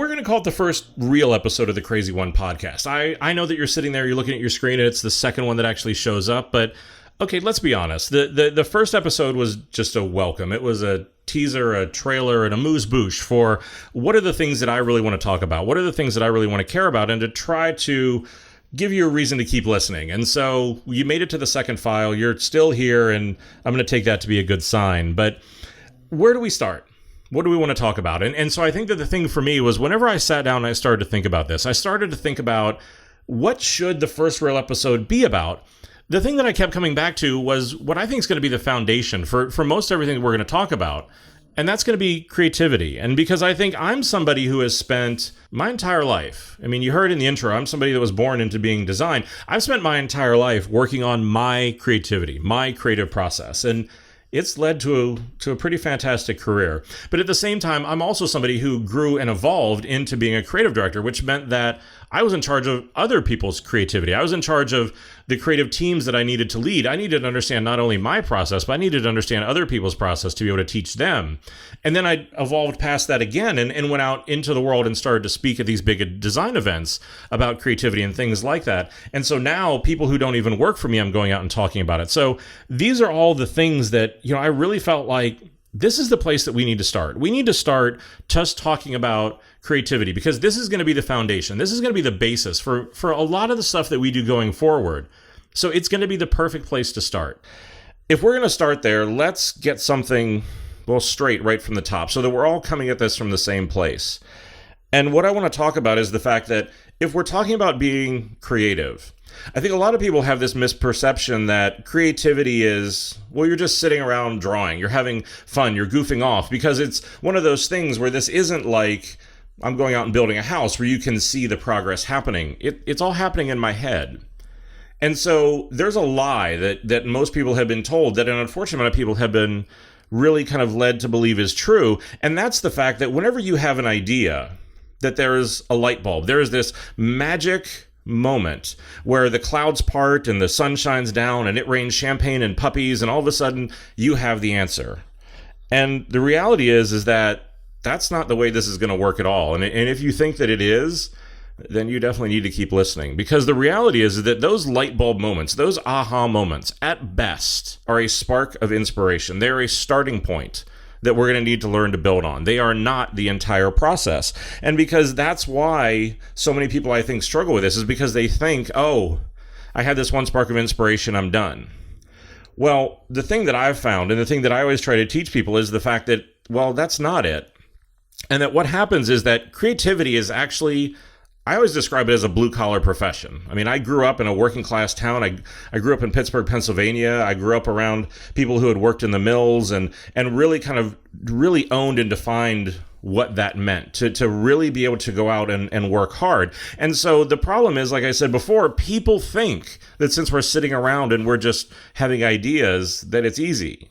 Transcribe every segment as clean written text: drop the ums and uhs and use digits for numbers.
we're going to call it the first real episode of the Crazy One podcast. I know that you're sitting there, you're looking at your screen, and it's the second one that actually shows up. But okay, let's be honest. The first episode was just a welcome. It was a teaser, a trailer, and a amuse-bouche for what are the things that I really want to talk about? What are the things that I really want to care about? And to try to give you a reason to keep listening. And so you made it to the second file. You're still here, and I'm going to take that to be a good sign. But where do we start? What do we want to talk about? And so I think that the thing for me was whenever I sat down and I started to think about this, I started to think about what should the first real episode be about? The thing that I kept coming back to was what I think is going to be the foundation for most everything we're going to talk about. And that's going to be creativity. And because I think I'm somebody who has spent my entire life, I mean, you heard in the intro, I'm somebody that was born into being design. I've spent my entire life working on my creativity, my creative process. And it's led to a pretty fantastic career. But at the same time, I'm also somebody who grew and evolved into being a creative director, which meant that I was in charge of other people's creativity. I was in charge of the creative teams that I needed to lead. I needed to understand not only my process, but I needed to understand other people's process to be able to teach them. And then I evolved past that again and went out into the world and started to speak at these big design events about creativity and things like that. And so now people who don't even work for me, I'm going out and talking about it. So these are all the things that, I really felt like this is the place that we need to start. We need to start just talking about creativity because this is going to be the foundation. This is going to be the basis for a lot of the stuff that we do going forward. So it's going to be the perfect place to start. If we're going to start there, let's get something, straight right from the top so that we're all coming at this from the same place. And what I want to talk about is the fact that if we're talking about being creative, I think a lot of people have this misperception that creativity is, you're just sitting around drawing, you're having fun, you're goofing off, because it's one of those things where this isn't like I'm going out and building a house where you can see the progress happening. It's all happening in my head. And so there's a lie that most people have been told that an unfortunate amount of people have been really kind of led to believe is true. And that's the fact that whenever you have an idea, that there is a light bulb, there is this magic moment where the clouds part and the sun shines down and it rains champagne and puppies and all of a sudden you have the answer. And the reality is that that's not the way this is going to work at all. And if you think that it is, then you definitely need to keep listening, because the reality is that those light bulb moments, those aha moments, at best are a spark of inspiration. They're a starting point that we're going to need to learn to build on. They are not the entire process. And because that's why so many people, I think, struggle with this, is because they think, I had this one spark of inspiration, I'm done. Well, the thing that I've found, and the thing that I always try to teach people, is the fact that, that's not it. And that what happens is that creativity is actually, I always describe it as a blue-collar profession. I mean, I grew up in a working-class town. I grew up in Pittsburgh, Pennsylvania. I grew up around people who had worked in the mills and really kind of really owned and defined what that meant, to really be able to go out and work hard. And so the problem is, like I said before, people think that since we're sitting around and we're just having ideas, that it's easy.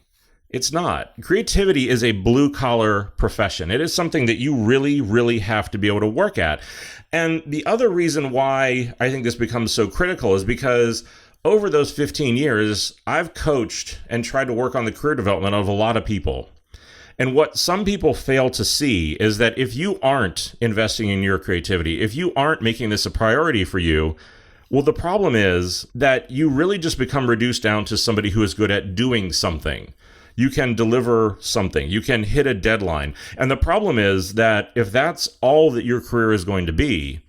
It's not. Creativity is a blue-collar profession. It is something that you really, really have to be able to work at. And the other reason why I think this becomes so critical is because over those 15 years, I've coached and tried to work on the career development of a lot of people. And what some people fail to see is that if you aren't investing in your creativity, if you aren't making this a priority for you, the problem is that you really just become reduced down to somebody who is good at doing something. You can deliver something. You can hit a deadline. And the problem is that if that's all that your career is going to be,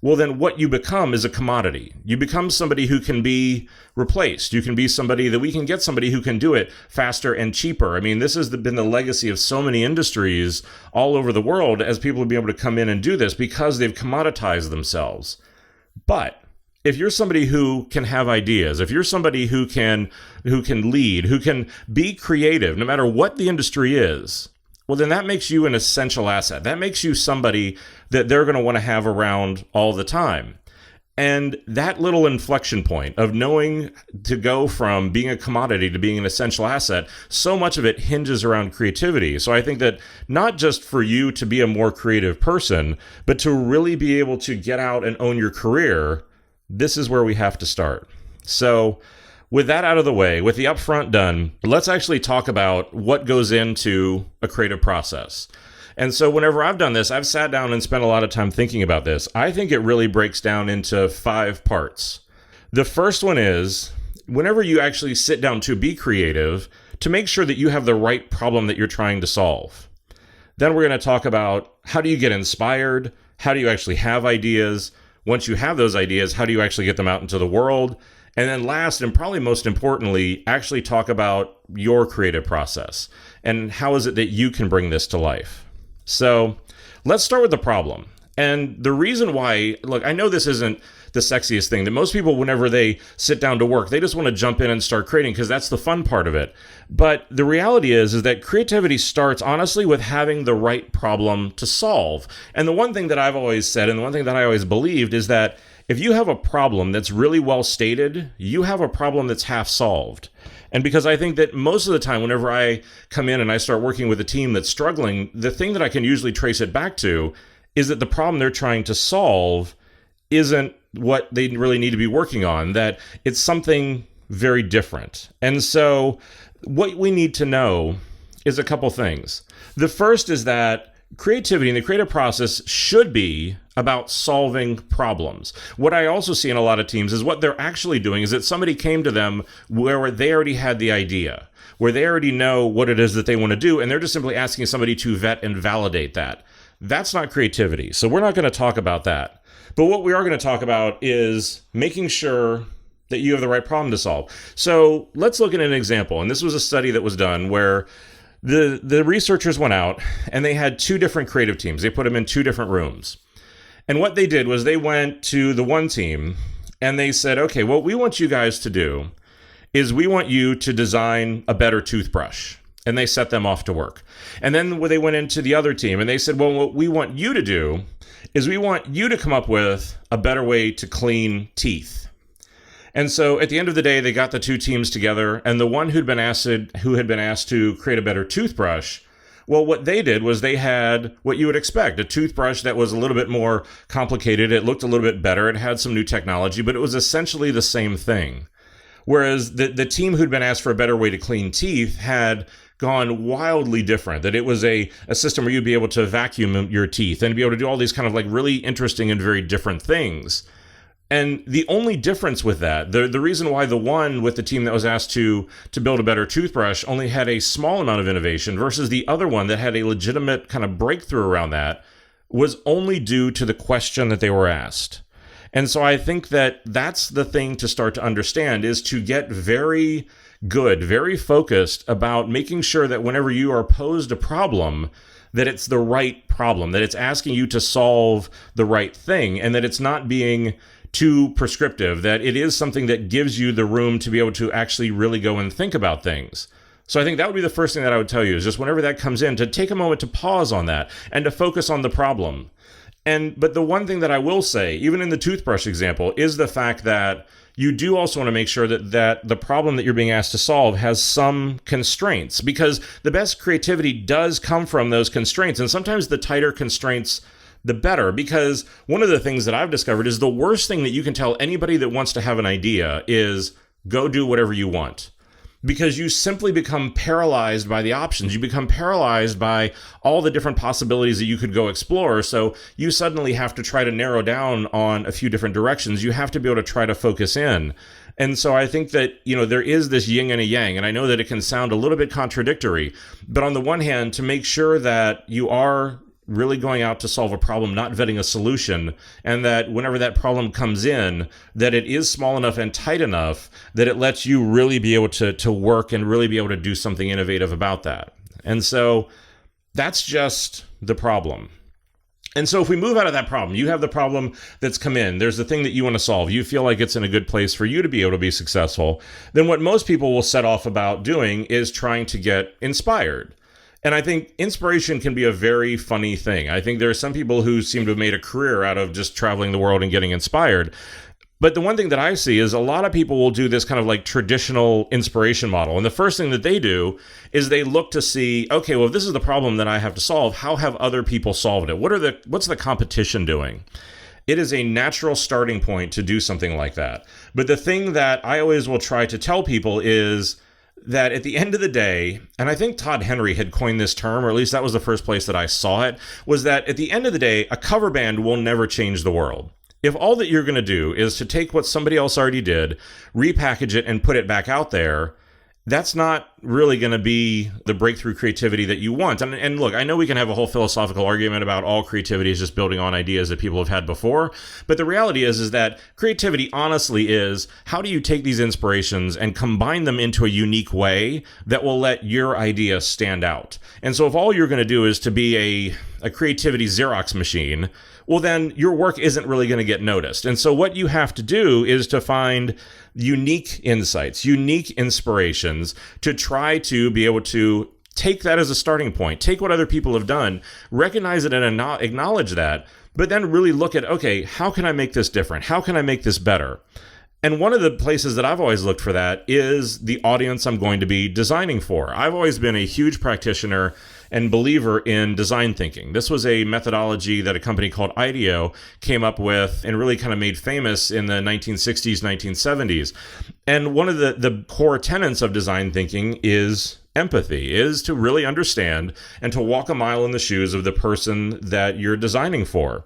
then what you become is a commodity. You become somebody who can be replaced. You can be somebody that we can get somebody who can do it faster and cheaper. I mean, this has been the legacy of so many industries all over the world as people will be able to come in and do this because they've commoditized themselves. But if you're somebody who can have ideas, if you're somebody who can lead, who can be creative, no matter what the industry is, then that makes you an essential asset. That makes you somebody that they're going to want to have around all the time. And that little inflection point of knowing to go from being a commodity to being an essential asset, so much of it hinges around creativity. So I think that not just for you to be a more creative person, but to really be able to get out and own your career, this is where we have to start. So with that out of the way, with the upfront done, let's actually talk about what goes into a creative process. And so whenever I've done this, I've sat down and spent a lot of time thinking about this. I think it really breaks down into 5 parts. The first one is, whenever you actually sit down to be creative, to make sure that you have the right problem that you're trying to solve. Then we're going to talk about how do you get inspired? How do you actually have ideas? Once you have those ideas, how do you actually get them out into the world? And then last, and probably most importantly, actually talk about your creative process and how is it that you can bring this to life. So let's start with the problem. And the reason why, look, I know this isn't the sexiest thing, that most people, whenever they sit down to work, they just want to jump in and start creating because that's the fun part of it. But the reality is that creativity starts honestly with having the right problem to solve. And the one thing that I've always said, and the one thing that I always believed, is that if you have a problem that's really well stated, you have a problem that's half solved. And because I think that most of the time, whenever I come in and I start working with a team that's struggling, the thing that I can usually trace it back to is that the problem they're trying to solve isn't what they really need to be working on, that it's something very different. And so what we need to know is a couple things. The first is that creativity and the creative process should be about solving problems. What I also see in a lot of teams is what they're actually doing is that somebody came to them where they already had the idea, where they already know what it is that they want to do, and they're just simply asking somebody to vet and validate that. That's not creativity. So we're not going to talk about that. But what we are going to talk about is making sure that you have the right problem to solve. So let's look at an example. And this was a study that was done where the researchers went out and they had 2 different creative teams. They put them in 2 different rooms. And what they did was they went to the one team and they said, okay, what we want you guys to do is we want you to design a better toothbrush. And they set them off to work. And then they went into the other team and they said, well, what we want you to do is we want you to come up with a better way to clean teeth. And so at the end of the day, they got the 2 teams together, and the one who had been asked to create a better toothbrush, well, what they did was they had what you would expect, a toothbrush that was a little bit more complicated. It looked a little bit better. It had some new technology, but it was essentially the same thing. Whereas the team who'd been asked for a better way to clean teeth had gone wildly different, that it was a system where you'd be able to vacuum your teeth and be able to do all these kind of like really interesting and very different things. And the only difference with that, the reason why the one with the team that was asked to build a better toothbrush only had a small amount of innovation versus the other one that had a legitimate kind of breakthrough around that was only due to the question that they were asked. And so I think that that's the thing to start to understand, is to get very good, very focused about making sure that whenever you are posed a problem, that it's the right problem, that it's asking you to solve the right thing, and that it's not being too prescriptive, that it is something that gives you the room to be able to actually really go and think about things. So I think that would be the first thing that I would tell you, is just whenever that comes in, to take a moment to pause on that and to focus on the problem. But the one thing that I will say, even in the toothbrush example, is the fact that you do also want to make sure that the problem that you're being asked to solve has some constraints, because the best creativity does come from those constraints. And sometimes the tighter constraints, the better, because one of the things that I've discovered is the worst thing that you can tell anybody that wants to have an idea is go do whatever you want. Because you simply become paralyzed by the options. You become paralyzed by all the different possibilities that you could go explore. So you suddenly have to try to narrow down on a few different directions. You have to be able to try to focus in. And so I think that, there is this yin and a yang, and I know that it can sound a little bit contradictory, but on the one hand, to make sure that you are really going out to solve a problem, not vetting a solution, and that whenever that problem comes in, that it is small enough and tight enough that it lets you really be able to work and really be able to do something innovative about that. And so that's just the problem. And so if we move out of that problem, you have the problem that's come in, there's the thing that you want to solve, you feel like it's in a good place for you to be able to be successful, then what most people will set off about doing is trying to get inspired. And I think inspiration can be a very funny thing. I think there are some people who seem to have made a career out of just traveling the world and getting inspired. But the one thing that I see is a lot of people will do this kind of like traditional inspiration model. And the first thing that they do is they look to see, okay, well, if this is the problem that I have to solve, how have other people solved it? What's the competition doing? It is a natural starting point to do something like that. But the thing that I always will try to tell people is that at the end of the day, and I think Todd Henry had coined this term, or at least that was the first place that I saw it, was that at the end of the day, a cover band will never change the world. If all that you're going to do is to take what somebody else already did, repackage it, and put it back out there, that's not really going to be the breakthrough creativity that you want. And look, I know we can have a whole philosophical argument about all creativity is just building on ideas that people have had before. But the reality is that creativity honestly is, how do you take these inspirations and combine them into a unique way that will let your idea stand out? And so if all you're going to do is to be a creativity Xerox machine, well, then your work isn't really going to get noticed. And so what you have to do is to find unique insights, unique inspirations, to try to be able to take that as a starting point, take what other people have done, recognize it and acknowledge that, but then really look at, okay, how can I make this different? How can I make this better? And one of the places that I've always looked for that is the audience I'm going to be designing for. I've always been a huge practitioner and believer in design thinking. This was a methodology that a company called Ideation came up with and really kind of made famous in the 1960s, 1970s. And one of the core tenets of design thinking is empathy, is to really understand and to walk a mile in the shoes of the person that you're designing for.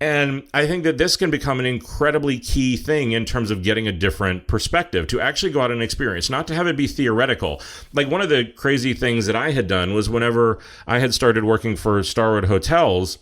And I think that this can become an incredibly key thing in terms of getting a different perspective, to actually go out and experience, not to have it be theoretical. Like, one of the crazy things that I had done was whenever I had started working for Starwood Hotels,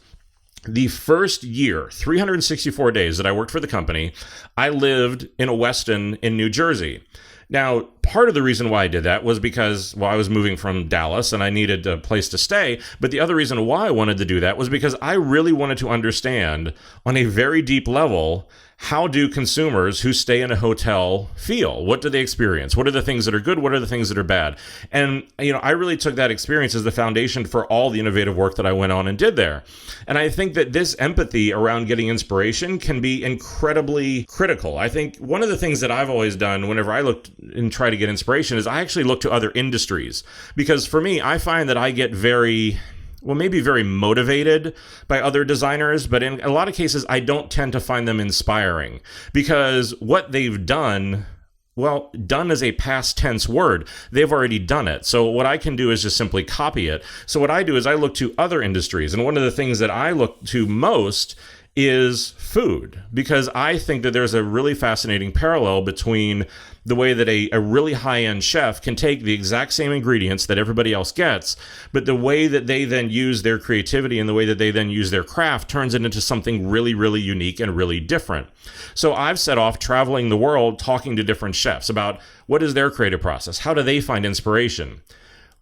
the first year, 364 days that I worked for the company, I lived in a Westin in New Jersey. Now, part of the reason why I did that was because, well, I was moving from Dallas and I needed a place to stay. But the other reason why I wanted to do that was because I really wanted to understand on a very deep level, how do consumers who stay in a hotel feel? What do they experience? What are the things that are good? What are the things that are bad? And, I really took that experience as the foundation for all the innovative work that I went on and did there. And I think that this empathy around getting inspiration can be incredibly critical. I think one of the things that I've always done whenever I look and try to get inspiration is I actually look to other industries. Because for me, I find that I get very motivated by other designers, but in a lot of cases, I don't tend to find them inspiring, because what they've done, well, done is a past tense word. They've already done it. So what I can do is just simply copy it. So what I do is I look to other industries. And one of the things that I look to most is food, because I think that there's a really fascinating parallel between the way that a really high-end chef can take the exact same ingredients that everybody else gets, but the way that they then use their creativity and the way that they then use their craft turns it into something really, really unique and really different. So I've set off traveling the world talking to different chefs about what is their creative process, how do they find inspiration.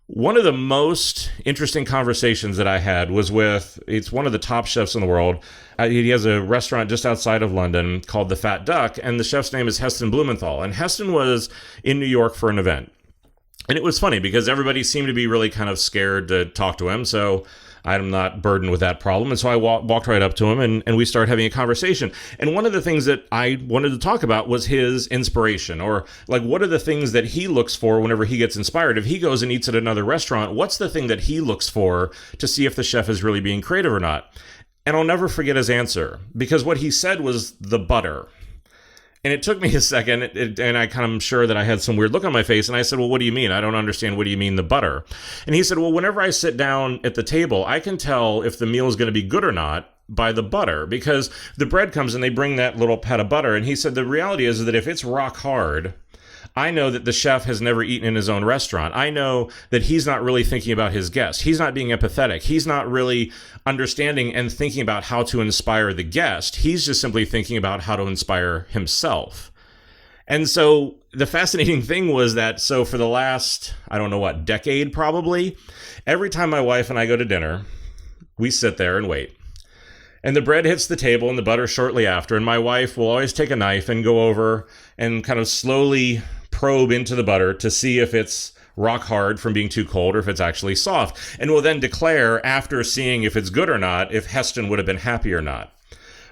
One of the most interesting conversations that I had was it's one of the top chefs in the world. He has a restaurant just outside of London called The Fat Duck, and the chef's name is Heston Blumenthal. And Heston was in New York for an event. And it was funny because everybody seemed to be really kind of scared to talk to him, so I'm not burdened with that problem. And so I walked right up to him and we started having a conversation. And one of the things that I wanted to talk about was his inspiration, or like, what are the things that he looks for whenever he gets inspired? If he goes and eats at another restaurant, what's the thing that he looks for to see if the chef is really being creative or not? And I'll never forget his answer, because what he said was the butter. And it took me a second, and I kind of sure that I had some weird look on my face. And I said, well, what do you mean? I don't understand. What do you mean the butter? And he said, well, whenever I sit down at the table, I can tell if the meal is going to be good or not by the butter, because the bread comes and they bring that little pat of butter. And he said, the reality is that if it's rock hard, I know that the chef has never eaten in his own restaurant. I know that he's not really thinking about his guest. He's not being empathetic. He's not really understanding and thinking about how to inspire the guest. He's just simply thinking about how to inspire himself. And so the fascinating thing was that, so for the last, I don't know what, decade probably, every time my wife and I go to dinner, we sit there and wait. And the bread hits the table and the butter shortly after, and my wife will always take a knife and go over and kind of slowly probe into the butter to see if it's rock hard from being too cold or if it's actually soft, and will then declare, after seeing if it's good or not, if Heston would have been happy or not.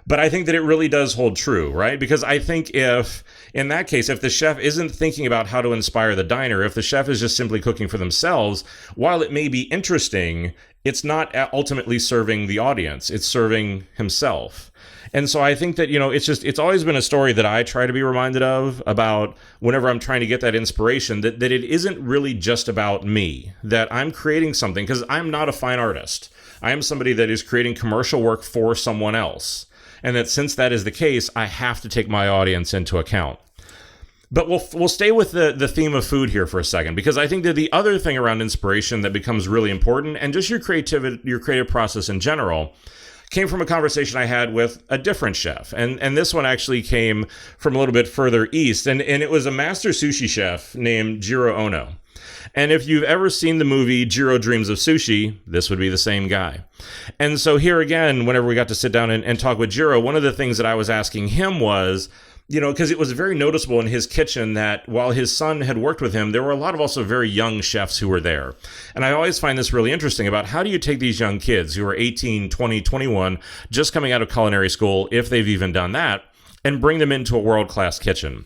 But I think that it really does hold true, right? Because I think in that case, if the chef isn't thinking about how to inspire the diner, if the chef is just simply cooking for themselves, while it may be interesting, it's not ultimately serving the audience. It's serving himself. And so I think that, it's always been a story that I try to be reminded of about whenever I'm trying to get that inspiration, that it isn't really just about me, that I'm creating something, because I'm not a fine artist. I am somebody that is creating commercial work for someone else. And that since that is the case, I have to take my audience into account. But we'll stay with the theme of food here for a second, because I think that the other thing around inspiration that becomes really important, and just your creative process in general, came from a conversation I had with a different chef. And this one actually came from a little bit further east. And it was a master sushi chef named Jiro Ono. And if you've ever seen the movie Jiro Dreams of Sushi, this would be the same guy. And so here again, whenever we got to sit down and talk with Jiro, one of the things that I was asking him was, because it was very noticeable in his kitchen that while his son had worked with him, there were a lot of also very young chefs who were there. And I always find this really interesting about how do you take these young kids who are 18, 20, 21, just coming out of culinary school, if they've even done that, and bring them into a world-class kitchen.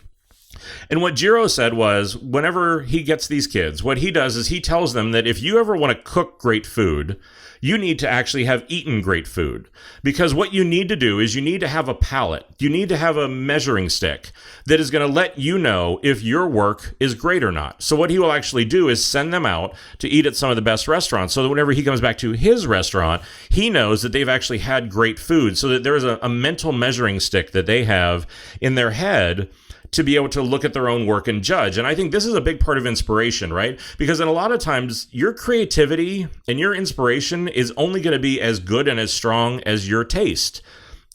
And what Jiro said was, whenever he gets these kids, what he does is he tells them that if you ever want to cook great food, you need to actually have eaten great food. Because what you need to do is you need to have a palate. You need to have a measuring stick that is going to let you know if your work is great or not. So what he will actually do is send them out to eat at some of the best restaurants, so that whenever he comes back to his restaurant, he knows that they've actually had great food, so that there is a mental measuring stick that they have in their head to be able to look at their own work and judge. And I think this is a big part of inspiration, right? Because in a lot of times, your creativity and your inspiration is only going to be as good and as strong as your taste.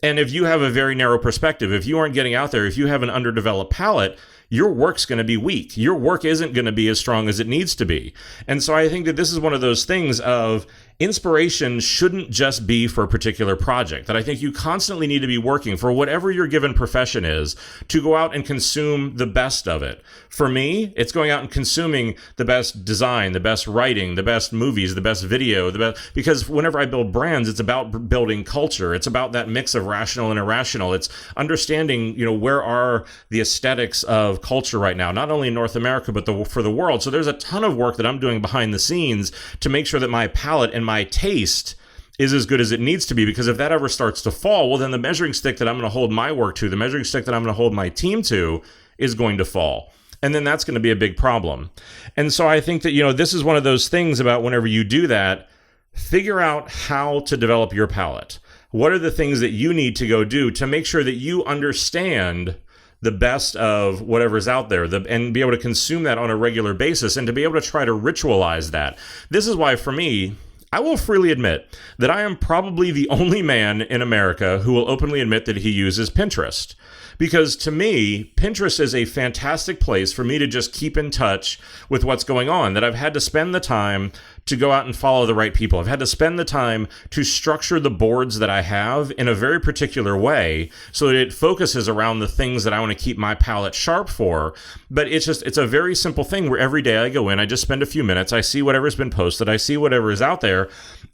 And if you have a very narrow perspective, if you aren't getting out there, if you have an underdeveloped palate, your work's going to be weak. Your work isn't going to be as strong as it needs to be. And so I think that this is one of those things of inspiration shouldn't just be for a particular project, that I think you constantly need to be working for whatever your given profession is to go out and consume the best of it. For me, it's going out and consuming the best design, the best writing, the best movies, the best video, because whenever I build brands, it's about building culture. It's about that mix of rational and irrational. It's understanding, where are the aesthetics of culture right now, not only in North America, but for the world. So there's a ton of work that I'm doing behind the scenes to make sure that my palate and my taste is as good as it needs to be, because if that ever starts to fall, well, then the measuring stick that I'm going to hold my work to, the measuring stick that I'm going to hold my team to, is going to fall. And then that's going to be a big problem. And so I think that, this is one of those things about whenever you do that, figure out how to develop your palate. What are the things that you need to go do to make sure that you understand the best of whatever's out there, and be able to consume that on a regular basis, and to be able to try to ritualize that. This is why, for me, I will freely admit that I am probably the only man in America who will openly admit that he uses Pinterest. Because to me, Pinterest is a fantastic place for me to just keep in touch with what's going on, that I've had to spend the time to go out and follow the right people. I've had to spend the time to structure the boards that I have in a very particular way so that it focuses around the things that I want to keep my palate sharp for. But it's a very simple thing where every day I go in, I just spend a few minutes, I see whatever's been posted, I see whatever is out there,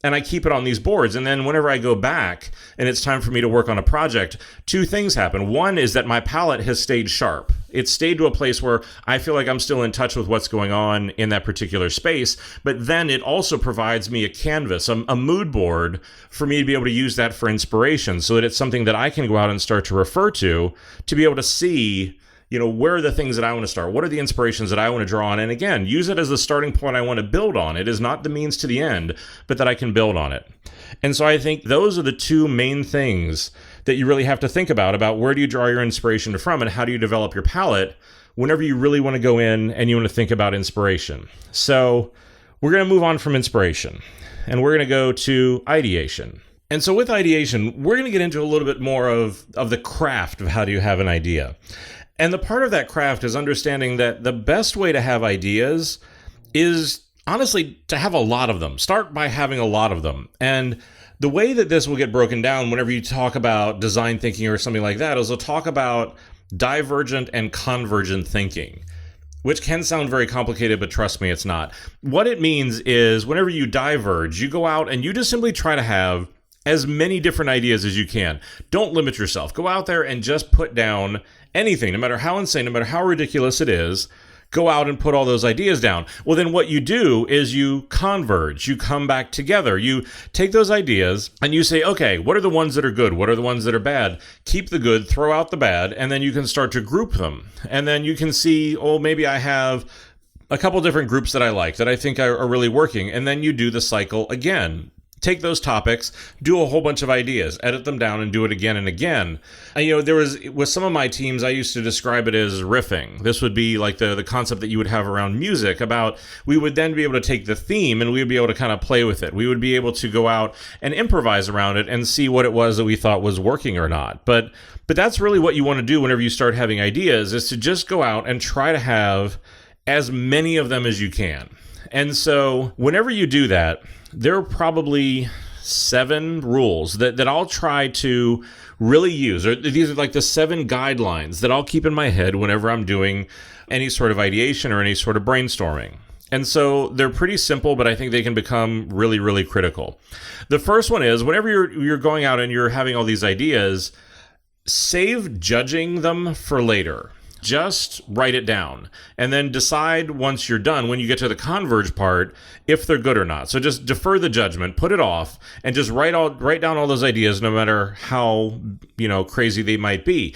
and I keep it on these boards. And then whenever I go back and it's time for me to work on a project, two things happen. One is that my palate has stayed sharp. It's stayed to a place where I feel like I'm still in touch with what's going on in that particular space, but then it also provides me a canvas, a mood board for me to be able to use that for inspiration, so that it's something that I can go out and start to refer to be able to see, where are the things that I want to start? What are the inspirations that I want to draw on? And again, use it as the starting point I want to build on. It is not the means to the end, but that I can build on it. And so I think those are the two main things that you really have to think about where do you draw your inspiration from and how do you develop your palette whenever you really want to go in and you want to think about inspiration. So we're going to move on from inspiration and we're going to go to ideation. And so with ideation, we're going to get into a little bit more of the craft of how do you have an idea. And the part of that craft is understanding that the best way to have ideas is honestly to have a lot of them. Start by having a lot of them. And the way that this will get broken down whenever you talk about design thinking or something like that is we'll talk about divergent and convergent thinking, which can sound very complicated, but trust me, it's not. What it means is whenever you diverge, you go out and you just simply try to have as many different ideas as you can. Don't limit yourself. Go out there and just put down anything, no matter how insane, no matter how ridiculous it is. Go out and put all those ideas down. Well, then what you do is you converge. You come back together. You take those ideas and you say, okay, what are the ones that are good? What are the ones that are bad? Keep the good, throw out the bad, and then you can start to group them. And then you can see, oh, maybe I have a couple different groups that I like, that I think are really working. And then you do the cycle again. Take those topics, do a whole bunch of ideas, edit them down, and do it again and again. And, there was, with some of my teams, I used to describe it as riffing. This would be like the concept that you would have around music, about we would then be able to take the theme and we would be able to kind of play with it. We would be able to go out and improvise around it and see what it was that we thought was working or not. But that's really what you want to do whenever you start having ideas, is to just go out and try to have as many of them as you can. And so whenever you do that, there are probably 7 rules that I'll try to really use. Or these are like the 7 guidelines that I'll keep in my head whenever I'm doing any sort of ideation or any sort of brainstorming. And so they're pretty simple, but I think they can become really, really critical. The first one is, whenever you're going out and you're having all these ideas, save judging them for later. Just write it down and then decide once you're done, when you get to the converge part, if they're good or not. So just defer the judgment, put it off, and just write down all those ideas, no matter how, crazy they might be.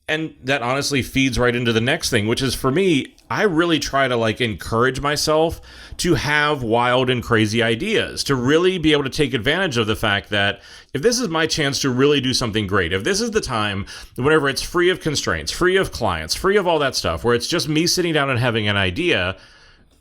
And that honestly feeds right into the next thing, which is, for me, I really try to encourage myself to have wild and crazy ideas, to really be able to take advantage of the fact that if this is my chance to really do something great, if this is the time, whenever it's free of constraints, free of clients, free of all that stuff, where it's just me sitting down and having an idea,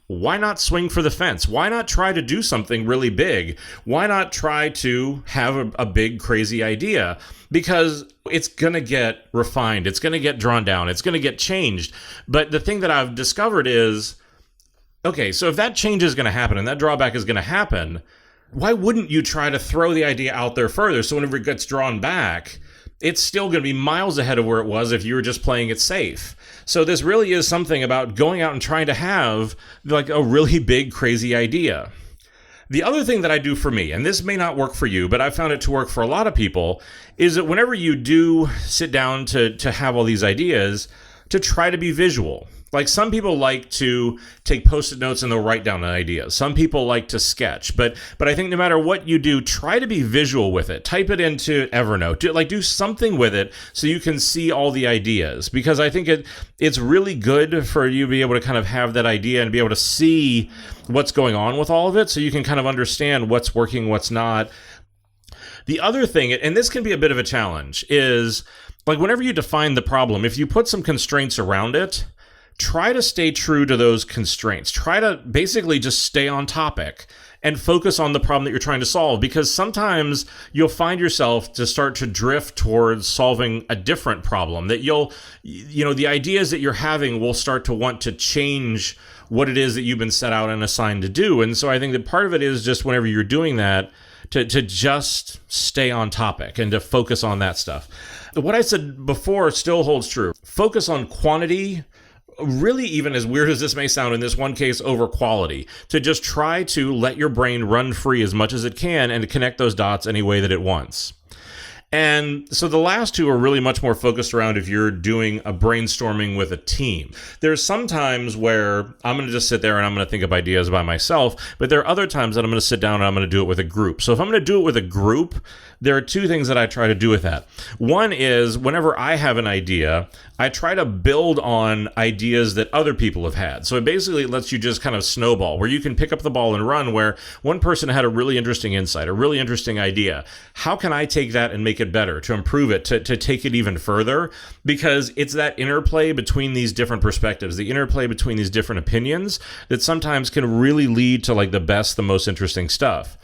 why not swing for the fence? Why not try to do something really big? Why not try to have a big, crazy idea? Because it's going to get refined. It's going to get drawn down. It's going to get changed. But the thing that I've discovered is, okay, so if that change is going to happen and that drawback is going to happen, why wouldn't you try to throw the idea out there further, so whenever it gets drawn back, it's still going to be miles ahead of where it was if you were just playing it safe? So this really is something about going out and trying to have a really big, crazy idea. The other thing that I do for me, and this may not work for you, but I found it to work for a lot of people, is that whenever you do sit down to have all these ideas, to try to be visual. Some people like to take Post-it notes and they'll write down an idea. Some people like to sketch, but I think no matter what you do, try to be visual with it. Type it into Evernote. Do something with it so you can see all the ideas, because I think it's really good for you to be able to kind of have that idea and be able to see what's going on with all of it, so you can kind of understand what's working, what's not. The other thing, and this can be a bit of a challenge, is whenever you define the problem, if you put some constraints around it, try to stay true to those constraints. Try to basically just stay on topic and focus on the problem that you're trying to solve, because sometimes you'll find yourself to start to drift towards solving a different problem, that the ideas that you're having will start to want to change what it is that you've been set out and assigned to do. And so I think that part of it is just, whenever you're doing that, to just stay on topic and to focus on that stuff. What I said before still holds true. Focus on quantity, really, even as weird as this may sound in this one case, over quality. To just try to let your brain run free as much as it can and to connect those dots any way that it wants. And so the last two are really much more focused around if you're doing a brainstorming with a team. There's some times where I'm going to just sit there and I'm going to think of ideas by myself, but there are other times that I'm going to sit down and I'm going to do it with a group. So if I'm going to do it with a group, there are 2 things that I try to do with that. One is, whenever I have an idea, I try to build on ideas that other people have had. So it basically lets you just kind of snowball, where you can pick up the ball and run, where one person had a really interesting insight, a really interesting idea. How can I take that and make it better, to improve it, to take it even further? Because it's that interplay between these different perspectives, the interplay between these different opinions, that sometimes can really lead to the best, the most interesting stuff.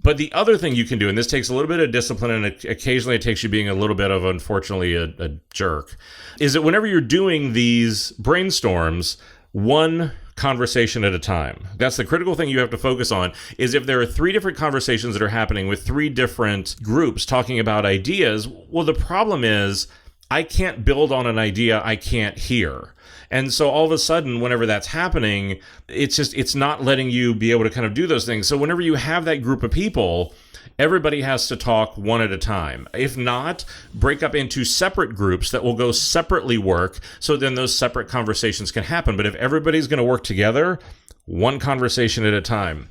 But the other thing you can do, and this takes a little bit of discipline, and occasionally it takes you being a little bit of, unfortunately, a jerk, is that whenever you're doing these brainstorms, one conversation at a time. That's the critical thing you have to focus on, is if there are 3 different conversations that are happening with 3 different groups talking about ideas, well, the problem is, I can't build on an idea I can't hear. And so all of a sudden, whenever that's happening, it's not letting you be able to kind of do those things. So whenever you have that group of people, everybody has to talk one at a time. If not, break up into separate groups that will go separately work, so then those separate conversations can happen. But if everybody's going to work together, one conversation at a time.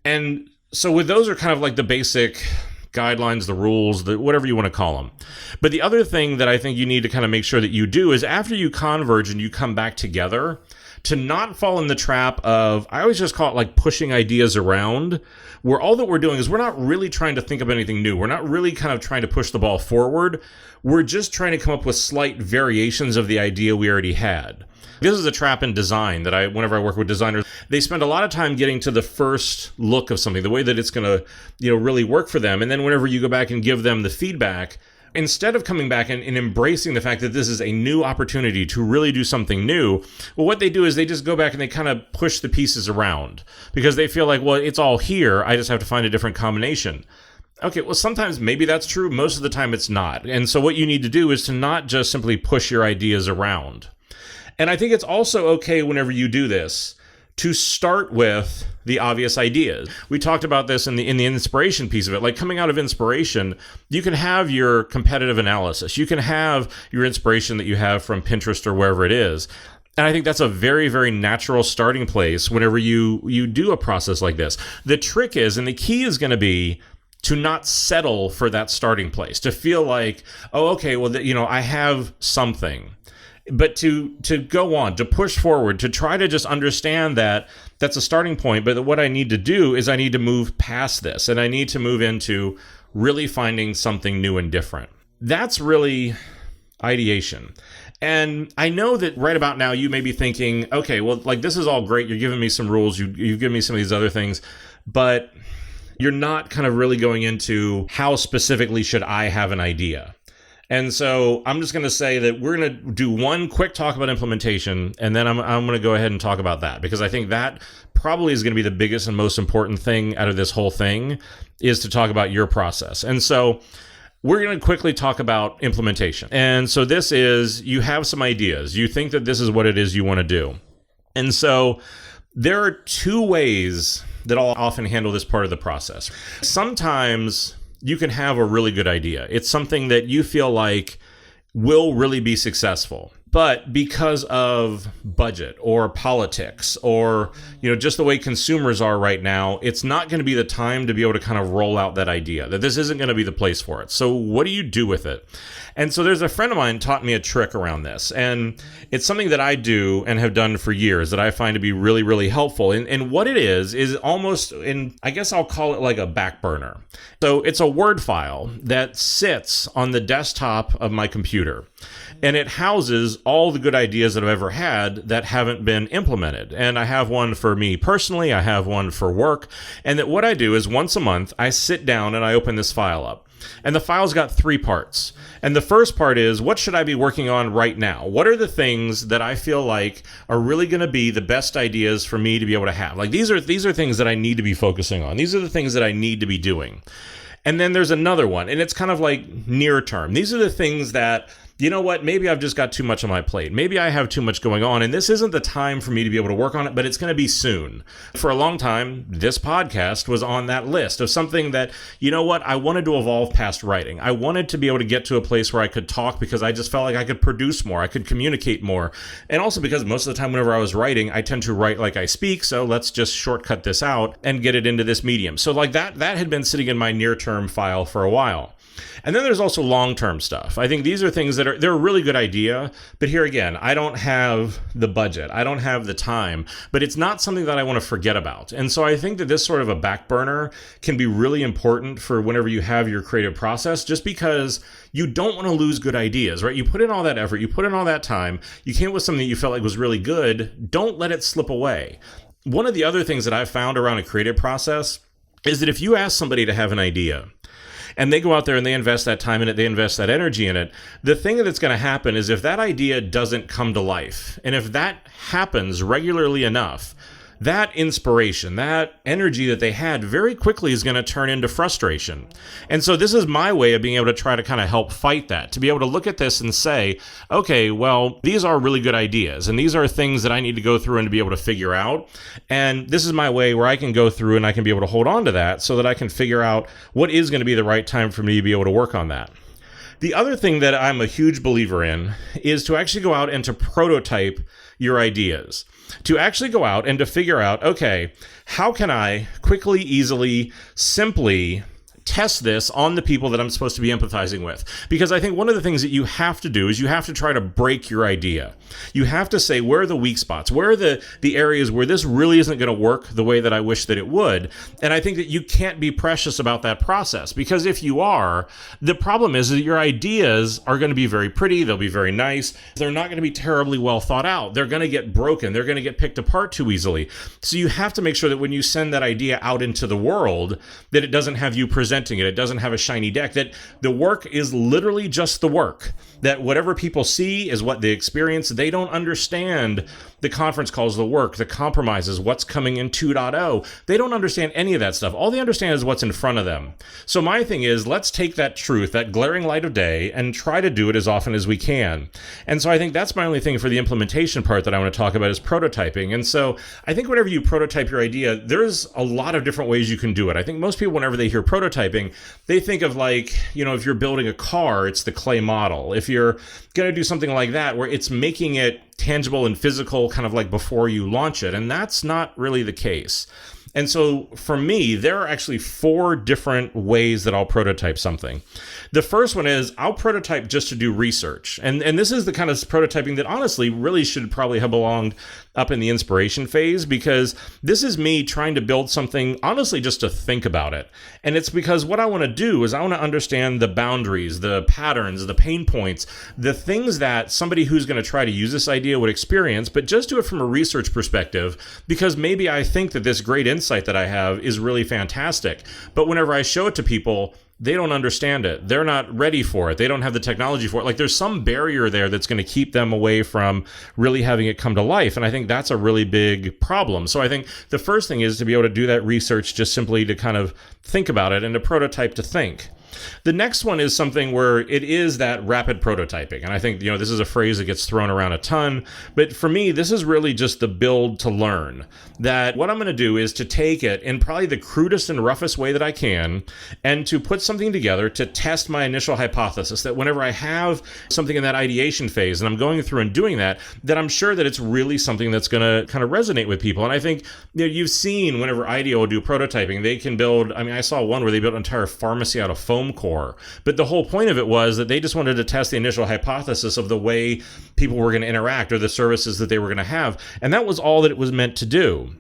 And so with those are kind of like the basic guidelines, the rules, whatever you want to call them. But the other thing that I think you need to kind of make sure that you do is after you converge and you come back together, to not fall in the trap of, I always just call it like pushing ideas around, where all that we're doing is we're not really trying to think of anything new. We're not really kind of trying to push the ball forward. We're just trying to come up with slight variations of the idea we already had. This is a trap in design that whenever I work with designers, they spend a lot of time getting to the first look of something, the way that it's going to, really work for them. And then whenever you go back and give them the feedback, instead of coming back and embracing the fact that this is a new opportunity to really do something new, well, what they do is they just go back and they kind of push the pieces around because they feel like, well, it's all here. I just have to find a different combination. Okay, well, sometimes maybe that's true. Most of the time it's not. And so what you need to do is to not just simply push your ideas around. And I think it's also okay whenever you do this to start with the obvious ideas. We talked about this in the inspiration piece of it. Like coming out of inspiration, you can have your competitive analysis. You can have your inspiration that you have from Pinterest or wherever it is. And I think that's a very, very natural starting place whenever you do a process like this. The trick is, and the key is going to be to not settle for that starting place, to feel like, oh, okay, well, I have something. But to go on, to push forward, to try to just understand that that's a starting point, but what I need to do is I need to move past this, and I need to move into really finding something new and different. That's really ideation. And I know that right about now you may be thinking, okay, well, like this is all great. You're giving me some rules. You've given me some of these other things, but you're not kind of really going into how specifically should I have an idea. And so I'm just going to say that we're going to do one quick talk about implementation, and then I'm going to go ahead and talk about that, because I think that probably is going to be the biggest and most important thing out of this whole thing, is to talk about your process. And so we're going to quickly talk about implementation. And so this is, you have some ideas. You think that this is what it is you want to do. And so there are two ways that I'll often handle this part of the process. Sometimes you can have a really good idea. It's something that you feel like will really be successful. But because of budget or politics or, just the way consumers are right now, it's not going to be the time to be able to kind of roll out that idea, that this isn't going to be the place for it. So what do you do with it? And so there's a friend of mine taught me a trick around this. And it's something that I do and have done for years that I find to be really, really helpful. And what it is almost, I guess I'll call it like a back burner. So it's a Word file that sits on the desktop of my computer. And it houses all the good ideas that I've ever had that haven't been implemented. And I have one for me personally. I have one for work. And that what I do is once a month, I sit down and I open this file up. And the file's got 3 parts. And the first part is, what should I be working on right now? What are the things that I feel like are really going to be the best ideas for me to be able to have? Like these are things that I need to be focusing on. These are the things that I need to be doing. And then there's another one, and it's kind of like near term. These are the things that, you know what, maybe I've just got too much on my plate. Maybe I have too much going on, and this isn't the time for me to be able to work on it, but it's going to be soon. For a long time, this podcast was on that list of something that, you know what, I wanted to evolve past writing. I wanted to be able to get to a place where I could talk because I just felt like I could produce more, I could communicate more. And also because most of the time whenever I was writing, I tend to write like I speak, so let's just shortcut this out and get it into this medium. So like that had been sitting in my near-term file for a while. And then there's also long-term stuff. I think these are things that they're a really good idea, but here again, I don't have the budget. I don't have the time, but it's not something that I want to forget about. And so I think that this sort of a back burner can be really important for whenever you have your creative process, just because you don't want to lose good ideas, right? You put in all that effort, you put in all that time, you came up with something that you felt like was really good. Don't let it slip away. One of the other things that I've found around a creative process is that if you ask somebody to have an idea, and they go out there and they invest that time in it, they invest that energy in it, the thing that's going to happen is if that idea doesn't come to life, and if that happens regularly enough, that inspiration, that energy that they had very quickly is going to turn into frustration. And so this is my way of being able to try to kind of help fight that, to be able to look at this and say, okay, well, these are really good ideas, and these are things that I need to go through and to be able to figure out. And this is my way where I can go through and I can be able to hold on to that so that I can figure out what is going to be the right time for me to be able to work on that. The other thing that I'm a huge believer in is to actually go out and to prototype your ideas. To actually go out and to figure out, okay, how can I quickly, easily, simply test this on the people that I'm supposed to be empathizing with? Because I think one of the things that you have to do is you have to try to break your idea. You have to say, where are the weak spots? Where are the areas where this really isn't going to work the way that I wish that it would? And I think that you can't be precious about that process, because if you are, the problem is that your ideas are going to be very pretty. They'll be very nice. They're not going to be terribly well thought out. They're going to get broken. They're going to get picked apart too easily. So you have to make sure that when you send that idea out into the world, that it doesn't have you presenting it. It doesn't have a shiny deck, that the work is literally just the work, that whatever people see is what they experience. They don't understand the conference calls, the work, the compromises, what's coming in 2.0. They don't understand any of that stuff. All they understand is what's in front of them. So my thing is, let's take that truth, that glaring light of day, and try to do it as often as we can. And so I think that's my only thing for the implementation part that I want to talk about is prototyping. And so I think whenever you prototype your idea, there's a lot of different ways you can do it. I think most people, whenever they hear prototyping, they think of like, if you're building a car, it's the clay model. If you're going to do something like that, where it's making it tangible and physical, kind of like before you launch it. And that's not really the case. And so for me, there are actually 4 different ways that I'll prototype something. The first one is I'll prototype just to do research. And this is the kind of prototyping that honestly really should probably have belonged up in the inspiration phase, because this is me trying to build something honestly just to think about it. And it's because what I want to do is I want to understand the boundaries, the patterns, the pain points, the things that somebody who's going to try to use this idea would experience, but just do it from a research perspective, because maybe I think that this great insight that I have is really fantastic. But whenever I show it to people, they don't understand it. They're not ready for it. They don't have the technology for it. Like there's some barrier there that's going to keep them away from really having it come to life. And I think that's a really big problem. So I think the first thing is to be able to do that research just simply to kind of think about it and to prototype to think. The next one is something where it is that rapid prototyping. And I think, this is a phrase that gets thrown around a ton. But for me, this is really just the build to learn. That what I'm going to do is to take it in probably the crudest and roughest way that I can and to put something together to test my initial hypothesis, that whenever I have something in that ideation phase and I'm going through and doing that I'm sure that it's really something that's going to kind of resonate with people. And I think you've seen whenever IDEO will do prototyping, they can build, I saw one where they built an entire pharmacy out of foam core. But the whole point of it was that they just wanted to test the initial hypothesis of the way people were going to interact or the services that they were going to have. And that was all that it was meant to do.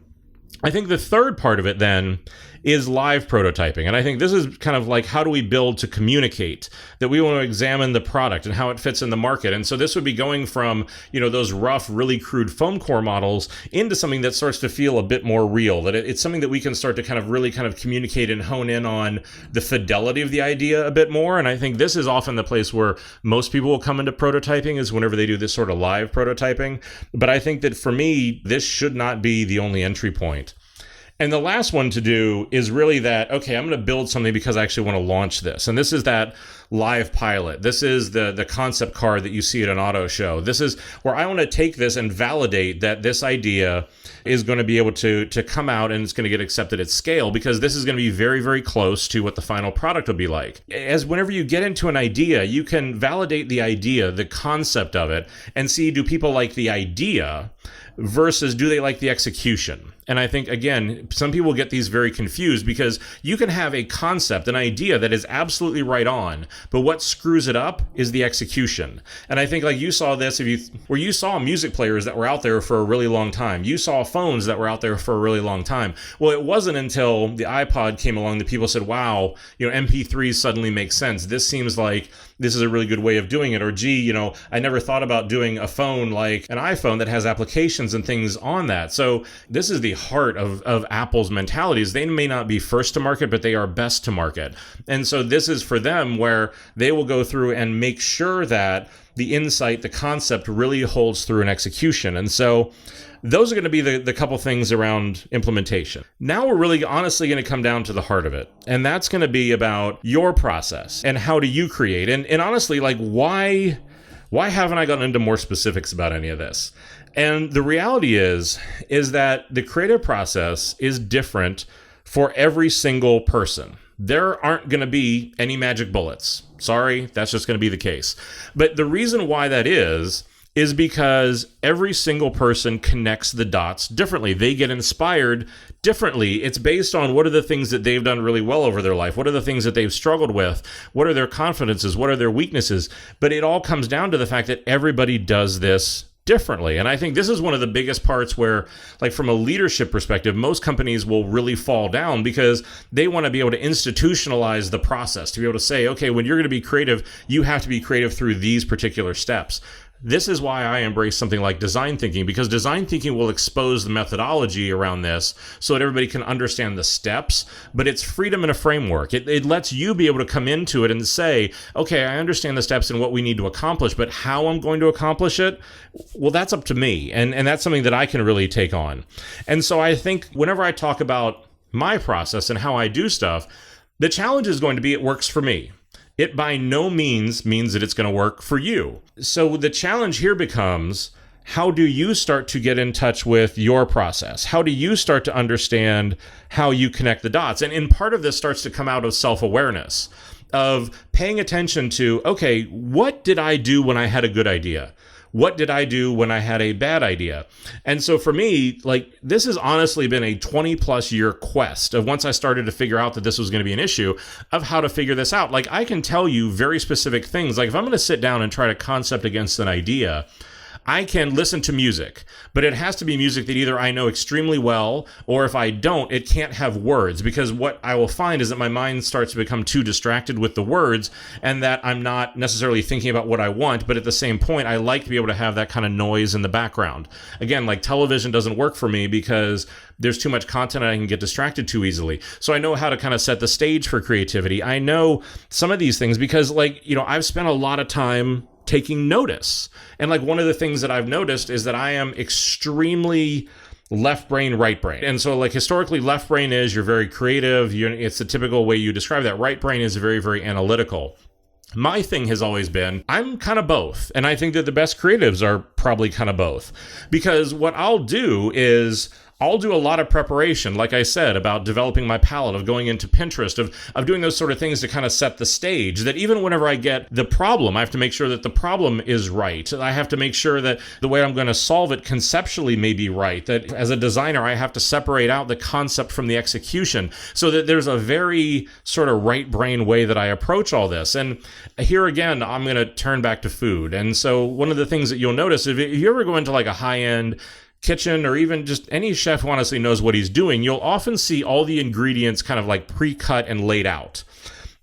I think the third part of it then is live prototyping. And I think this is kind of like, how do we build to communicate that we want to examine the product and how it fits in the market? And so this would be going from, those rough, really crude foam core models into something that starts to feel a bit more real, that it's something that we can start to kind of really kind of communicate and hone in on the fidelity of the idea a bit more. And I think this is often the place where most people will come into prototyping, is whenever they do this sort of live prototyping. But I think that for me, this should not be the only entry point. And the last one to do is really that, okay, I'm going to build something because I actually want to launch this. And this is that live pilot. This is the concept car that you see at an auto show. This is where I want to take this and validate that this idea is going to be able to come out and it's going to get accepted at scale, because this is going to be very, very close to what the final product will be like. As whenever you get into an idea, you can validate the idea, the concept of it, and see, do people like the idea versus do they like the execution? And I think, again, some people get these very confused, because you can have a concept, an idea that is absolutely right on, but what screws it up is the execution. And I think like you saw this, where you saw music players that were out there for a really long time. You saw phones that were out there for a really long time. Well, it wasn't until the iPod came along that people said, wow, MP3s suddenly make sense. This seems like this is a really good way of doing it. Or, gee, I never thought about doing a phone like an iPhone that has applications and things on that. So this is the heart of Apple's mentalities. They may not be first to market, but they are best to market. And so this is for them where where they will go through and make sure that the insight, the concept really holds through in execution. And so those are going to be the couple things around implementation. Now we're really honestly going to come down to the heart of it. And that's going to be about your process and how do you create. And honestly, like why haven't I gotten into more specifics about any of this? And the reality is that the creative process is different for every single person. There aren't going to be any magic bullets. Sorry, that's just going to be the case. But the reason why that is because every single person connects the dots differently. They get inspired differently. It's based on what are the things that they've done really well over their life? What are the things that they've struggled with? What are their confidences? What are their weaknesses? But it all comes down to the fact that everybody does this differently. And I think this is one of the biggest parts where, like from a leadership perspective, most companies will really fall down because they want to be able to institutionalize the process, to be able to say, okay, when you're going to be creative, you have to be creative through these particular steps. This is why I embrace something like design thinking, because design thinking will expose the methodology around this so that everybody can understand the steps, but it's freedom in a framework. It lets you be able to come into it and say, okay, I understand the steps and what we need to accomplish, but how I'm going to accomplish it, well, that's up to me. And that's something that I can really take on. And so I think whenever I talk about my process and how I do stuff, the challenge is going to be it works for me. It by no means that it's going to work for you. So the challenge here becomes, how do you start to get in touch with your process? How do you start to understand how you connect the dots? And part of this starts to come out of self-awareness, of paying attention to, okay, what did I do when I had a good idea? What did I do when I had a bad idea? And so for me, like, this has honestly been a 20 plus year quest of, once I started to figure out that this was going to be an issue, of how to figure this out. Like, I can tell you very specific things. Like, if I'm going to sit down and try to concept against an idea, I can listen to music, but it has to be music that either I know extremely well, or if I don't, it can't have words, because what I will find is that my mind starts to become too distracted with the words, and that I'm not necessarily thinking about what I want, but at the same point, I like to be able to have that kind of noise in the background. Again, like, television doesn't work for me because there's too much content and I can get distracted too easily. So I know how to kind of set the stage for creativity. I know some of these things because, like, I've spent a lot of time taking notice. And like, one of the things that I've noticed is that I am extremely left brain, right brain. And so, like, historically, left brain is you're very creative. It's the typical way you describe that. Right brain is very, very analytical. My thing has always been, I'm kind of both. And I think that the best creatives are probably kind of both. Because what I'll do is, I'll do a lot of preparation, like I said, about developing my palette, of going into Pinterest, of doing those sort of things to kind of set the stage, that even whenever I get the problem, I have to make sure that the problem is right. I have to make sure that the way I'm going to solve it conceptually may be right, that as a designer, I have to separate out the concept from the execution, so that there's a very sort of right brain way that I approach all this. And here again, I'm going to turn back to food. And so one of the things that you'll notice, if you ever go into like a high-end kitchen, or even just any chef who honestly knows what he's doing, you'll often see all the ingredients kind of like pre-cut and laid out.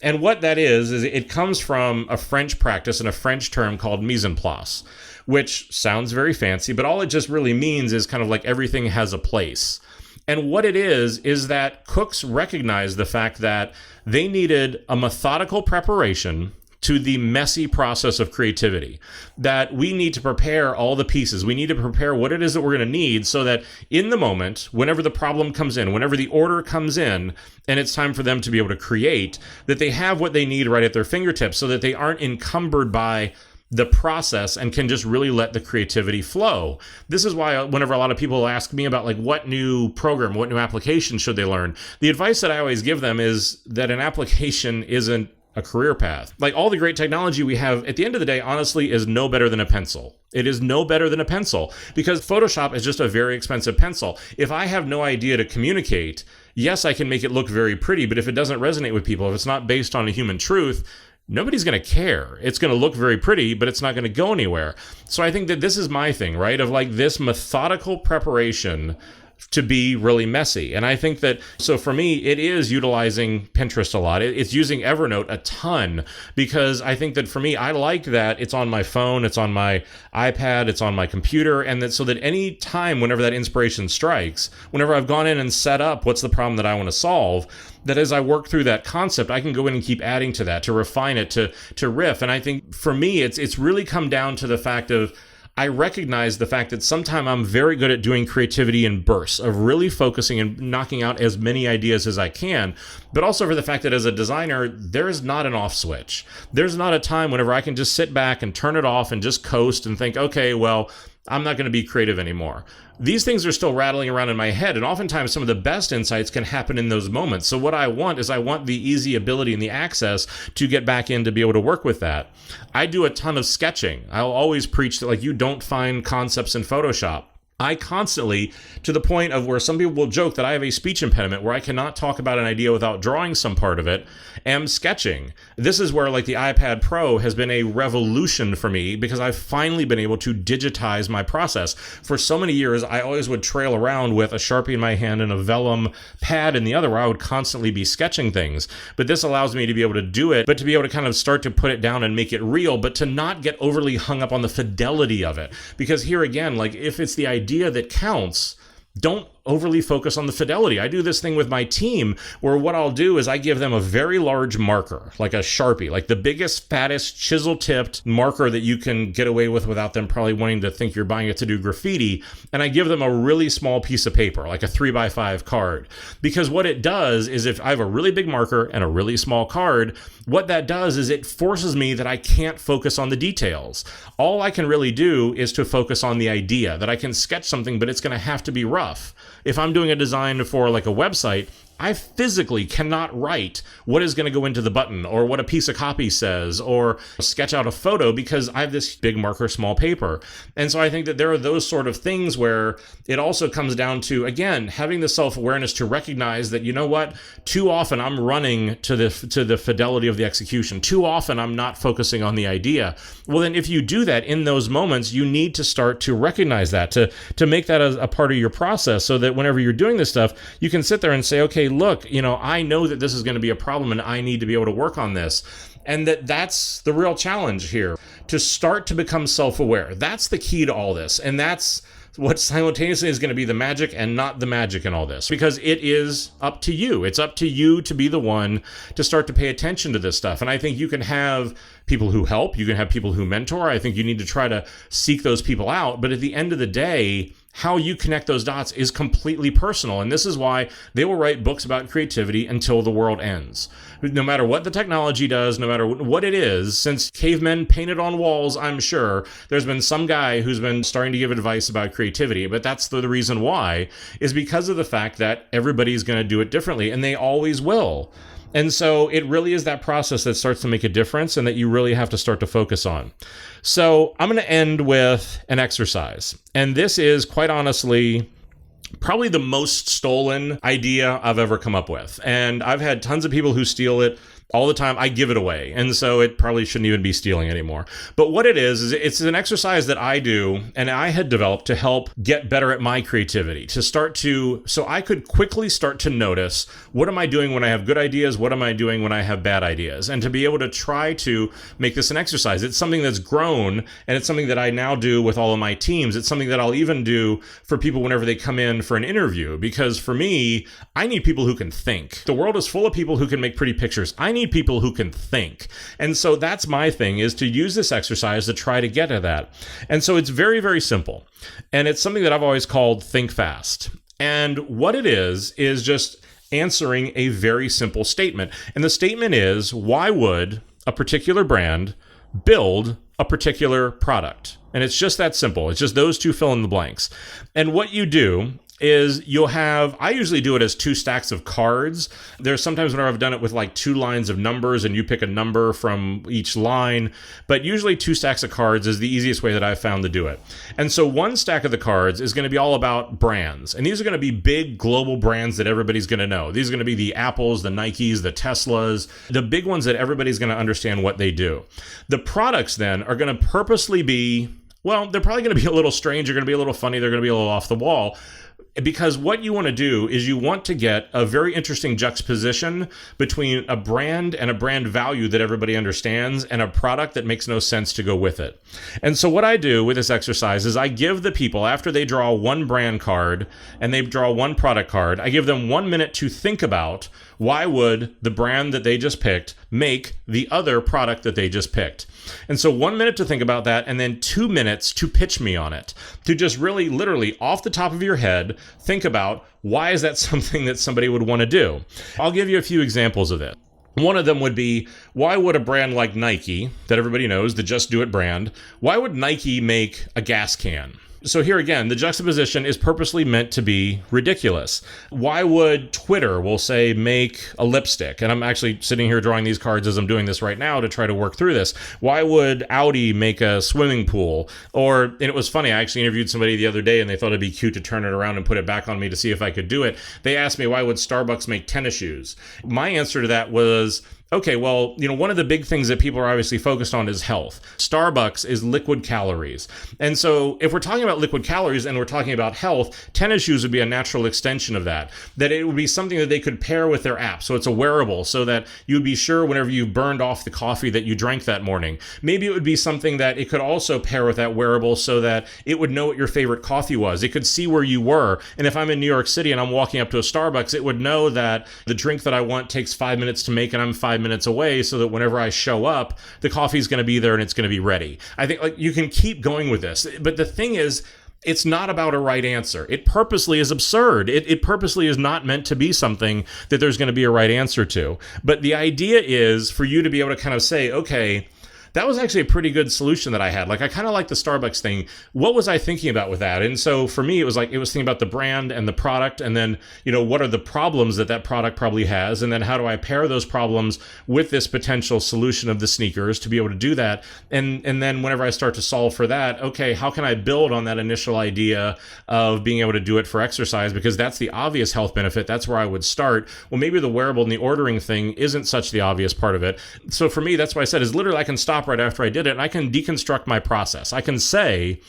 And what that is it comes from a French practice and a French term called mise en place, which sounds very fancy, but all it just really means is kind of like everything has a place. And what it is that cooks recognize the fact that they needed a methodical preparation to the messy process of creativity, that we need to prepare all the pieces. We need to prepare what it is that we're going to need, so that in the moment, whenever the problem comes in, whenever the order comes in, and it's time for them to be able to create, that they have what they need right at their fingertips, so that they aren't encumbered by the process and can just really let the creativity flow. This is why whenever a lot of people ask me about like what new program, what new application should they learn, the advice that I always give them is that an application isn't a career path. Like, all the great technology we have, at the end of the day, honestly, is no better than a pencil. It is no better than a pencil, because Photoshop is just a very expensive pencil. If I have no idea to communicate, yes, I can make it look very pretty, but if it doesn't resonate with people, if it's not based on a human truth, nobody's going to care. It's going to look very pretty, but it's not going to go anywhere. So I think that this is my thing, right? Of like this methodical preparation to be really messy. And I think that, so for me, it is utilizing Pinterest a lot. It's using Evernote a ton, because I think that for me, I like that it's on my phone, it's on my iPad, it's on my computer, and that so that any time whenever that inspiration strikes, whenever I've gone in and set up what's the problem that I want to solve, that as I work through that concept, I can go in and keep adding to that, to refine it, to riff. And I think for me, it's really come down to the fact of, I recognize the fact that sometimes I'm very good at doing creativity in bursts, of really focusing and knocking out as many ideas as I can, but also for the fact that as a designer, there is not an off switch. There's not a time whenever I can just sit back and turn it off and just coast and think, okay, well, I'm not going to be creative anymore. These things are still rattling around in my head, and oftentimes some of the best insights can happen in those moments. So what I want is I want the easy ability and the access to get back in to be able to work with that. I do a ton of sketching. I'll always preach that, like, you don't find concepts in Photoshop. I constantly, to the point of where some people will joke that I have a speech impediment where I cannot talk about an idea without drawing some part of it, am sketching. This is where, like, the iPad Pro has been a revolution for me, because I've finally been able to digitize my process. For so many years, I always would trail around with a Sharpie in my hand and a vellum pad in the other, where I would constantly be sketching things. But this allows me to be able to do it, but to be able to kind of start to put it down and make it real, but to not get overly hung up on the fidelity of it. Because here again, like, if it's the idea that counts, don't overly focus on the fidelity. I do this thing with my team where what I'll do is I give them a very large marker, like a Sharpie, like the biggest, fattest, chisel-tipped marker that you can get away with without them probably wanting to think you're buying it to do graffiti. And I give them a really small piece of paper, like a 3x5 card. Because what it does is, if I have a really big marker and a really small card, what that does is it forces me that I can't focus on the details. All I can really do is to focus on the idea, that I can sketch something, but it's going to have to be rough. If I'm doing a design for like a website, I physically cannot write what is going to go into the button, or what a piece of copy says, or sketch out a photo, because I have this big marker, small paper. And so I think that there are those sort of things where it also comes down to, again, having the self-awareness to recognize that, you know what, too often I'm running to the fidelity of the execution. Too often I'm not focusing on the idea. Well, then if you do that in those moments, you need to start to recognize that, to make that a part of your process, so that whenever you're doing this stuff, you can sit there and say, okay, look, I know that this is going to be a problem and I need to be able to work on this. And that's the real challenge here, to start to become self-aware. That's the key to all this. And that's what simultaneously is going to be the magic and not the magic in all this, because it is up to you. It's up to you to be the one to start to pay attention to this stuff. And I think you can have people who help, you can have people who mentor. I think you need to try to seek those people out. But at the end of the day, how you connect those dots is completely personal. And this is why they will write books about creativity until the world ends. No matter what the technology does, no matter what it is, since cavemen painted on walls, I'm sure there's been some guy who's been starting to give advice about creativity. But that's the reason why, is because of the fact that everybody's going to do it differently, and they always will. And so it really is that process that starts to make a difference, and that you really have to start to focus on. So I'm going to end with an exercise. And this is, quite honestly, probably the most stolen idea I've ever come up with. And I've had tons of people who steal it all the time. I give it away. And so it probably shouldn't even be stealing anymore. But what it is it's an exercise that I do and I had developed to help get better at my creativity, so I could quickly start to notice, what am I doing when I have good ideas? What am I doing when I have bad ideas? And to be able to try to make this an exercise. It's something that's grown, and it's something that I now do with all of my teams. It's something that I'll even do for people whenever they come in for an interview, because for me, I need people who can think. The world is full of people who can make pretty pictures. I need people who can think. And so that's my thing, is to use this exercise to try to get at that. And so it's very, very simple. And it's something that I've always called think fast. And what it is just answering a very simple statement. And the statement is, why would a particular brand build a particular product? And it's just that simple. It's just those two fill in the blanks. And what you do is I usually do it as 2 stacks of cards. There's sometimes when I've done it with like 2 lines of numbers and you pick a number from each line, but usually 2 stacks of cards is the easiest way that I've found to do it. And so 1 stack of the cards is going to be all about brands. And these are going to be big global brands that everybody's going to know. These are going to be the Apples, the Nikes, the Teslas, the big ones that everybody's going to understand what they do. The products then are going to purposely be, well, they're probably going to be a little strange. They're going to be a little funny. They're going to be a little off the wall. Because what you want to do is you want to get a very interesting juxtaposition between a brand and a brand value that everybody understands and a product that makes no sense to go with it. And so what I do with this exercise is I give the people, after they draw one brand card and they draw one product card, I give them 1 minute to think about why would the brand that they just picked make the other product that they just picked. And so 1 minute to think about that, and then 2 minutes to pitch me on it, to just really literally off the top of your head, think about why is that something that somebody would want to do. I'll give you a few examples of it. One of them would be, why would a brand like Nike, that everybody knows, the Just Do It brand, why would Nike make a gas can? So here again, the juxtaposition is purposely meant to be ridiculous. Why would Twitter, we'll say, make a lipstick? And I'm actually sitting here drawing these cards as I'm doing this right now to try to work through this. Why would Audi make a swimming pool? And it was funny, I actually interviewed somebody the other day and they thought it'd be cute to turn it around and put it back on me to see if I could do it. They asked me, why would Starbucks make tennis shoes? My answer to that was, okay, well, one of the big things that people are obviously focused on is health. Starbucks is liquid calories. And so if we're talking about liquid calories and we're talking about health, tennis shoes would be a natural extension of that. That it would be something that they could pair with their app. So it's a wearable so that you'd be sure whenever you burned off the coffee that you drank that morning. Maybe it would be something that it could also pair with that wearable so that it would know what your favorite coffee was. It could see where you were. And if I'm in New York City and I'm walking up to a Starbucks, it would know that the drink that I want takes 5 minutes to make and I'm 5 minutes away, so that whenever I show up, the coffee's going to be there and it's going to be ready. I think you can keep going with this. But the thing is, it's not about a right answer. It purposely is absurd. It purposely is not meant to be something that there's going to be a right answer to. But the idea is for you to be able to kind of say, okay, that was actually a pretty good solution that I had. I kind of like the Starbucks thing. What was I thinking about with that? And so for me, it was thinking about the brand and the product, and then, what are the problems that product probably has? And then how do I pair those problems with this potential solution of the sneakers to be able to do that? And then whenever I start to solve for that, okay, how can I build on that initial idea of being able to do it for exercise? Because that's the obvious health benefit. That's where I would start. Well, maybe the wearable and the ordering thing isn't such the obvious part of it. So for me, that's why I said is literally I can stop right after I did it and I can deconstruct my process. I can say,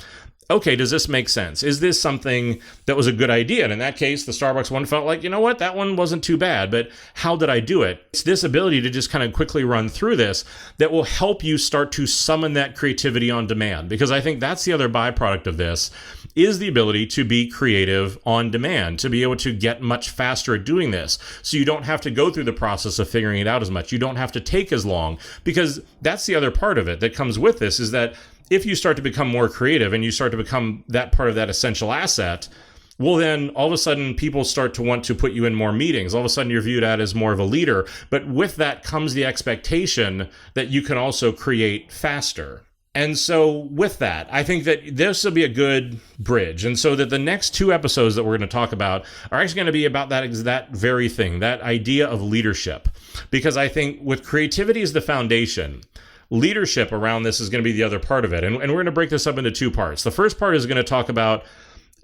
okay, does this make sense? Is this something that was a good idea? And in that case, the Starbucks one felt like, what, that one wasn't too bad, but how did I do it? It's this ability to just kind of quickly run through this that will help you start to summon that creativity on demand. Because I think that's the other byproduct of this is the ability to be creative on demand, to be able to get much faster at doing this. So you don't have to go through the process of figuring it out as much. You don't have to take as long, because that's the other part of it that comes with this is that if you start to become more creative and you start to become that part of that essential asset, well, then all of a sudden people start to want to put you in more meetings. All of a sudden you're viewed as more of a leader. But with that comes the expectation that you can also create faster. And so with that, I think that this will be a good bridge. And so that the next 2 episodes that we're going to talk about are actually going to be about that very thing, that idea of leadership. Because I think with creativity as the foundation, leadership around this is going to be the other part of it. And we're going to break this up into 2 parts. The first part is going to talk about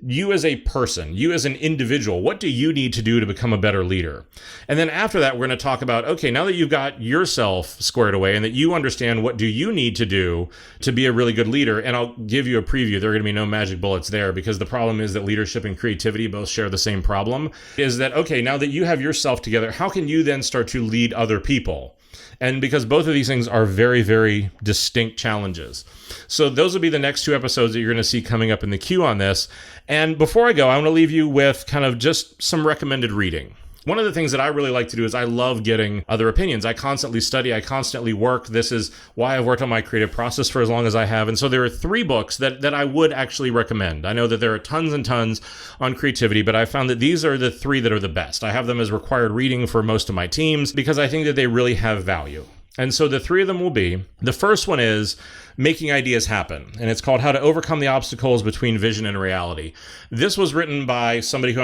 you as a person, you as an individual. What do you need to do to become a better leader? And then after that, we're going to talk about, okay, now that you've got yourself squared away and that you understand what do you need to do to be a really good leader, and I'll give you a preview. There are going to be no magic bullets there, because the problem is that leadership and creativity both share the same problem, is that, okay, now that you have yourself together, how can you then start to lead other people? And because both of these things are very, very distinct challenges. So those will be the next 2 episodes that you're going to see coming up in the queue on this. And before I go, I want to leave you with kind of just some recommended reading. One of the things that I really like to do is I love getting other opinions. I constantly study, I constantly work. This is why I've worked on my creative process for as long as I have. And so there are 3 books that I would actually recommend. I know that there are tons and tons on creativity, but I found that these are the 3 that are the best. I have them as required reading for most of my teams because I think that they really have value. And so the 3 of them will be, the first one is Making Ideas Happen, and it's called How to Overcome the Obstacles Between Vision and Reality. This was written by somebody who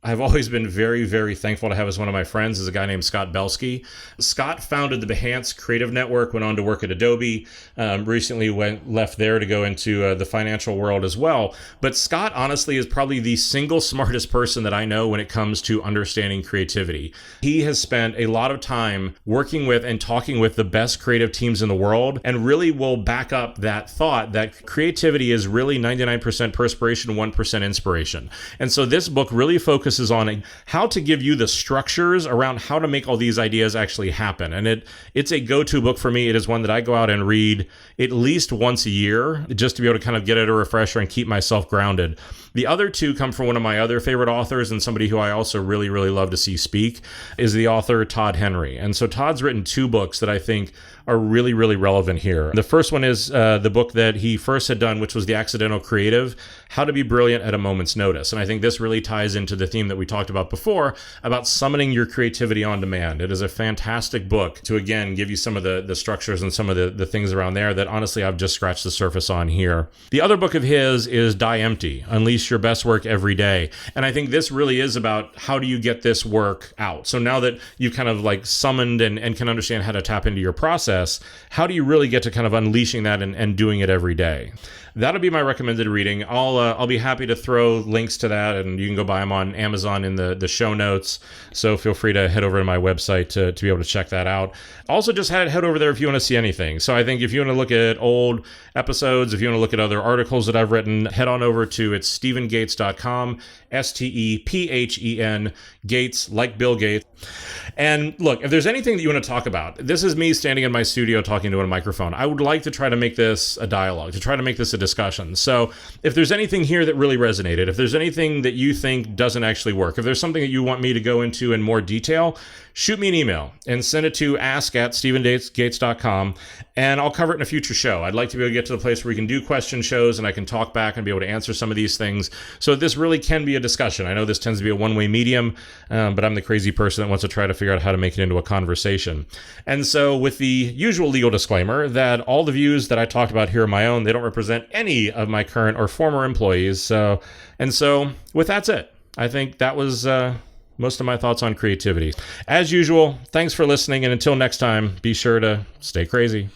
I've always been very, very thankful to have as one of my friends, is a guy named Scott Belski. Scott founded the Behance Creative Network, went on to work at Adobe, recently left there to go into the financial world as well. But Scott, honestly, is probably the single smartest person that I know when it comes to understanding creativity. He has spent a lot of time working with and talking with the best creative teams in the world, and really will back up that thought that creativity is really 99% perspiration, 1% inspiration. And so this book really focuses on how to give you the structures around how to make all these ideas actually happen. And it's a go-to book for me. It is one that I go out and read at least once a year just to be able to kind of get it a refresher and keep myself grounded. The other two come from one of my other favorite authors, and somebody who I also really, really love to see speak is the author Todd Henry. And so Todd's written two books that I think are really, really relevant here. The first one is the book that he first had done, which was The Accidental Creative, How to Be Brilliant at a Moment's Notice. And I think this really ties into the theme that we talked about before about summoning your creativity on demand. It is a fantastic book to, again, give you some of the structures and some of the things around there that honestly I've just scratched the surface on here. The other book of his is Die Empty, Unleash Your Best Work Every Day. And I think this really is about how do you get this work out. So now that you've kind of like summoned and can understand how to tap into your process, how do you really get to kind of unleashing that and doing it every day? That'll be my recommended reading. I'll be happy to throw links to that, and you can go buy them on Amazon in the show notes. So feel free to head over to my website to be able to check that out. Also, just head over there if you want to see anything. So I think if you want to look at old episodes, if you want to look at other articles that I've written, head on over to stephengates.com, STEPHEN, Gates, like Bill Gates. And look, if there's anything that you want to talk about, this is me standing in my studio talking to a microphone. I would like to try to make this a dialogue, to try to make this a discussion. So if there's anything here that really resonated, if there's anything that you think doesn't actually work, if there's something that you want me to go into in more detail, shoot me an email and send it to ask@stephengates.com, and I'll cover it in a future show. I'd like to be able to get to the place where we can do question shows and I can talk back and be able to answer some of these things. So this really can be a discussion. I know this tends to be a one-way medium, but I'm the crazy person that wants to try to figure out how to make it into a conversation. And so with the usual legal disclaimer that all the views that I talked about here are my own, they don't represent any of my current or former employees. So with that's it. I think that was most of my thoughts on creativity. As usual, thanks for listening, and until next time, be sure to stay crazy.